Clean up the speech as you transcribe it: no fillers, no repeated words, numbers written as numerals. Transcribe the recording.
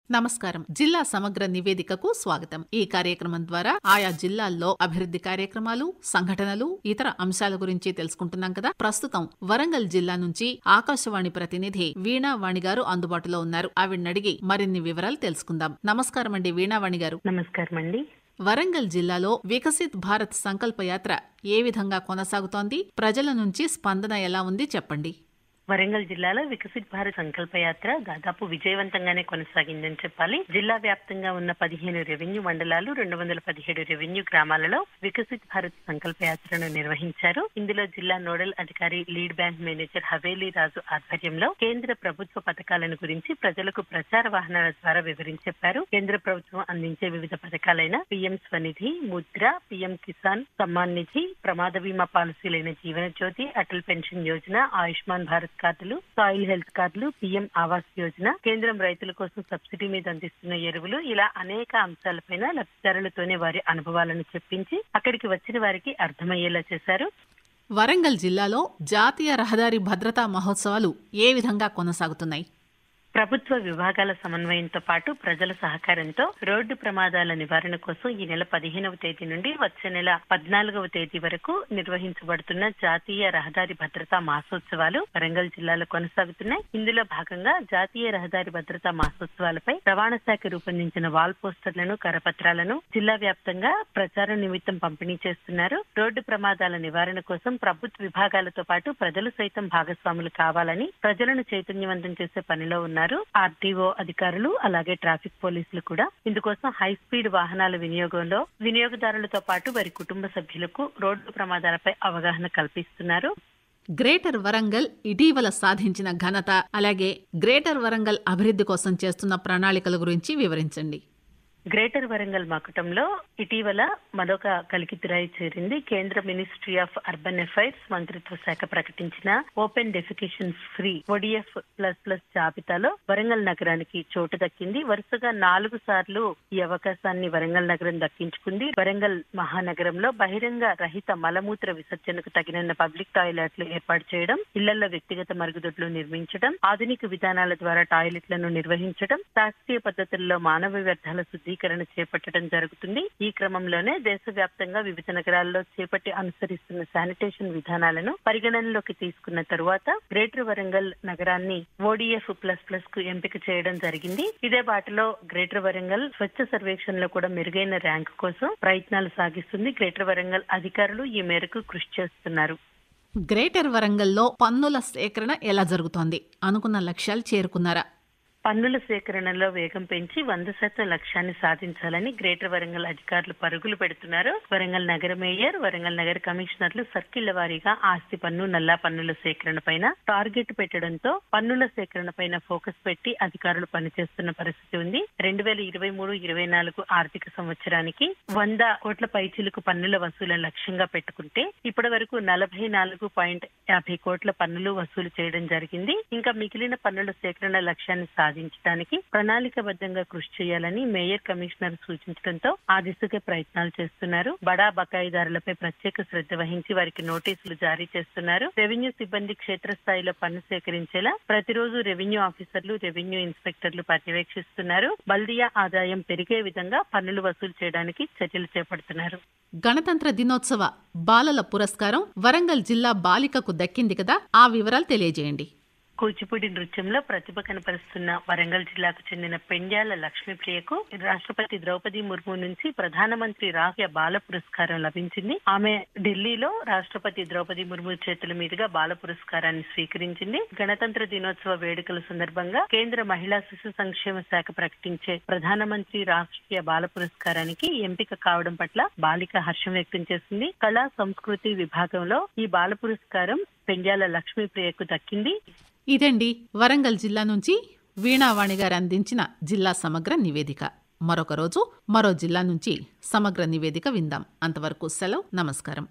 నమస్కారం. జిల్లా సమగ్ర నివేదికకు స్వాగతం. ఈ కార్యక్రమం ద్వారా ఆయా జిల్లాల్లో అభివృద్ధి కార్యక్రమాలు, సంఘటనలు, ఇతర అంశాల గురించి తెలుసుకుంటున్నాం కదా. ప్రస్తుతం వరంగల్ జిల్లా నుంచి ఆకాశవాణి ప్రతినిధి వీణావాణి గారు అందుబాటులో ఉన్నారు. ఆవిడనడిగి మరిన్ని వివరాలు తెలుసుకుందాం. నమస్కారం అండి వీణావాణి గారు. నమస్కారం అండి. వరంగల్ జిల్లాలో వికసిత్ భారత్ సంకల్ప యాత్ర ఏ విధంగా కొనసాగుతోంది? ప్రజల నుంచి స్పందన ఎలా ఉంది చెప్పండి. వరంగల్ జిల్లాలో వికసిత్ భారత్ సంకల్ప యాత్ర దాదాపు విజయవంతంగానే కొనసాగిందని చెప్పాలి. జిల్లా వ్యాప్తంగా ఉన్న 15 రెవెన్యూ మండలాలు, 217 రెవెన్యూ గ్రామాలలో వికసిత్ భారత్ సంకల్ప యాత్రను నిర్వహించారు. ఇందులో జిల్లా నోడల్ అధికారి, లీడ్ బ్యాంక్ మేనేజర్ హవేలీ రాజు ఆధ్వర్యంలో కేంద్ర ప్రభుత్వ పథకాలను గురించి ప్రజలకు ప్రచార వాహనాల ద్వారా వివరించారు. కేంద్ర ప్రభుత్వం అందించే వివిధ పథకాలైన పీఎం స్వనిధి, ముద్ర, పీఎం కిసాన్ సమ్మాన్ నిధి, ప్రమాద బీమా పాలసీలైన జీవన జ్యోతి, అటల్ పెన్షన్ యోజన, ఆయుష్మాన్ భారత్ కార్డులు, సాయిల్ హెల్త్ కార్డులు, పీఎం ఆవాస్ యోజన, కేంద్రం రైతుల కోసం సబ్సిడీ మీద అందిస్తున్న ఎరువులు, ఇలా అనేక అంశాలపైన లబ్ధిదారులతోనే వారి అనుభవాలను చెప్పించి అక్కడికి వచ్చిన వారికి అర్థమయ్యేలా చేశారు. వరంగల్ జిల్లాలో జాతీయ రహదారి భద్రతా మహోత్సవాలు ఏ విధంగా కొనసాగుతున్నాయి? ప్రభుత్వ విభాగాల సమన్వయంతో పాటు ప్రజల సహకారంతో రోడ్డు ప్రమాదాల నివారణ కోసం ఈ నెల 15వ తేదీ నుండి వచ్చే నెల 14వ తేదీ వరకు నిర్వహించబడుతున్న జాతీయ రహదారి భద్రతా మాసోత్సవాలు వరంగల్ జిల్లాలో కొనసాగుతున్నాయి. ఇందులో భాగంగా జాతీయ రహదారి భద్రతా మాసోత్సవాలపై రవాణా శాఖ రూపొందించిన వాల్ పోస్టర్లను, కరపత్రాలను జిల్లా వ్యాప్తంగా ప్రచార నిమిత్తం పంపిణీ చేస్తున్నారు. రోడ్డు ప్రమాదాల నివారణ కోసం ప్రభుత్వ విభాగాలతో పాటు ప్రజలు సైతం భాగస్వాములు కావాలని ప్రజలను చైతన్యవంతం చేసే పనిలో ఉన్నారు. ఆర్టీఓ అధికారులు, అలాగే ట్రాఫిక్ పోలీసులు కూడా ఇందుకోసం హై స్పీడ్ వాహనాల వినియోగంలో వినియోగదారులతో పాటు వారి కుటుంబ సభ్యులకు రోడ్డు ప్రమాదాలపై అవగాహన కల్పిస్తున్నారు. గ్రేటర్ వరంగల్ ఇటీవల సాధించిన ఘనత, అలాగే గ్రేటర్ వరంగల్ అభివృద్ధి కోసం చేస్తున్న ప్రణాళికల గురించి వివరించండి. గ్రేటర్ వరంగల్ మకుటంలో ఇటీవల మరొక కలికితురాయి చేరింది. కేంద్ర మినిస్ట్రీ ఆఫ్ అర్బన్ అఫైర్స్ మంత్రిత్వ శాఖ ప్రకటించిన ఓపెన్ డెఫికేషన్ ఫ్రీ ODF++ జాబితాలో వరంగల్ నగరానికి చోటు దక్కింది. వరుసగా 4 సార్లు ఈ అవకాశాన్ని వరంగల్ నగరం దక్కించుకుంది. వరంగల్ మహానగరంలో బహిరంగ రహిత మలమూత్ర విసర్జనకు తగిన పబ్లిక్ టాయిలెట్లు ఏర్పాటు చేయడం, ఇళ్లలో వ్యక్తిగత మరుగుదొడ్లు నిర్మించడం, ఆధునిక విధానాల ద్వారా టాయిలెట్లను నిర్వహించడం, శాస్త్రీయ పద్ధతుల్లో మానవ వ్యర్థాల శుద్ధీకరణ చేపట్టడం జరుగుతుంది. ఈ క్రమంలోనే దేశవ్యాప్తంగా వివిధ నగరాల్లో చేపట్టి అనుసరిస్తున్న శానిటేషన్ విధానాలను పరిగణనలోకి తీసుకున్న తరువాత గ్రేటర్ వరంగల్ నగరాన్ని ODF++ కు ఎంపిక చేయడం జరిగింది. ఇదే బాటలో గ్రేటర్ వరంగల్ స్వచ్ఛ సర్వేక్షణలో కూడా మెరుగైన ర్యాంకు కోసం ప్రయత్నాలు సాగిస్తుంది. గ్రేటర్ వరంగల్ అధికారులు ఈ మేరకు కృషి చేస్తున్నారు. గ్రేటర్ వరంగల్లో పన్నుల సేకరణ ఎలా జరుగుతోంది? అనుకున్న లక్ష్యాలు చేరుకున్నారా? పన్నుల సేకరణలో వేగం పెంచి 100% లక్ష్యాన్ని సాధించాలని గ్రేటర్ వరంగల్ అధికారులు పరుగులు పెడుతున్నారు. వరంగల్ నగర మేయర్, వరంగల్ నగర కమిషనర్లు సర్కిళ్ల వారీగా ఆస్తి పన్ను, నల్లా పన్నుల సేకరణ పైన టార్గెట్ పెట్టడంతో పన్నుల సేకరణ పైన ఫోకస్ పెట్టి అధికారులు పనిచేస్తున్న పరిస్థితి ఉంది. 2023-24 ఆర్థిక సంవత్సరానికి 100 కోట్ల పైచిలుకు పన్నుల వసూలు లక్ష్యంగా పెట్టుకుంటే ఇప్పటి వరకు 44.50 కోట్ల పన్నులు వసూలు చేయడం జరిగింది. ఇంకా మిగిలిన పన్నుల సేకరణ లక్ష్యాన్ని సాధించడానికి ప్రణాళికబద్ధంగా కృషి చేయాలని మేయర్, కమిషనర్ సూచించడంతో ఆ దిశగా ప్రయత్నాలు చేస్తున్నారు. బడా బకాయిదారులపై ప్రత్యేక శ్రద్ధ వహించి వారికి నోటీసులు జారీ చేస్తున్నారు. రెవెన్యూ సిబ్బంది క్షేత్రస్థాయిలో పన్ను సేకరించేలా ప్రతిరోజు రెవెన్యూ ఆఫీసర్లు, రెవెన్యూ ఇన్స్పెక్టర్లు పర్యవేక్షిస్తున్నారు. బల్దియా ఆదాయం పెరిగే విధంగా పన్నులు వసూలు చేయడానికి చర్యలు చేపడుతున్నారు. గణతంత్ర దినోత్సవ బాలల పురస్కారం వరంగల్ జిల్లా బాలికకు దక్కింది కదా, ఆ వివరాలు తెలియజేయండి. కూచిపూడి నృత్యంలో ప్రతిభ కనపరుస్తున్న వరంగల్ జిల్లాకు చెందిన పెండ్యాల లక్ష్మీప్రియకు రాష్ట్రపతి ద్రౌపది ముర్ము నుంచి ప్రధానమంత్రి రాష్ట్రీయ బాల పురస్కారం లభించింది. ఆమె ఢిల్లీలో రాష్ట్రపతి ద్రౌపది ముర్ము చేతుల మీదుగా బాల పురస్కారాన్ని స్వీకరించింది. గణతంత్ర దినోత్సవ వేడుకల సందర్భంగా కేంద్ర మహిళా శిశు సంక్షేమ శాఖ ప్రకటించే ప్రధానమంత్రి రాష్ట్రీయ బాల పురస్కారానికి ఎంపిక కావడం పట్ల బాలిక హర్షం వ్యక్తం చేసింది. కళా సంస్కృతి విభాగంలో ఈ బాల పురస్కారం పెండ్యాల లక్ష్మీప్రియకు దక్కింది. ఇదండి వరంగల్ జిల్లా నుంచి వీణావాణి గారు అందించిన జిల్లా సమగ్ర నివేదిక. మరొక రోజు మరో జిల్లా నుంచి సమగ్ర నివేదిక విందాం. అంతవరకు సెలవు. నమస్కారం.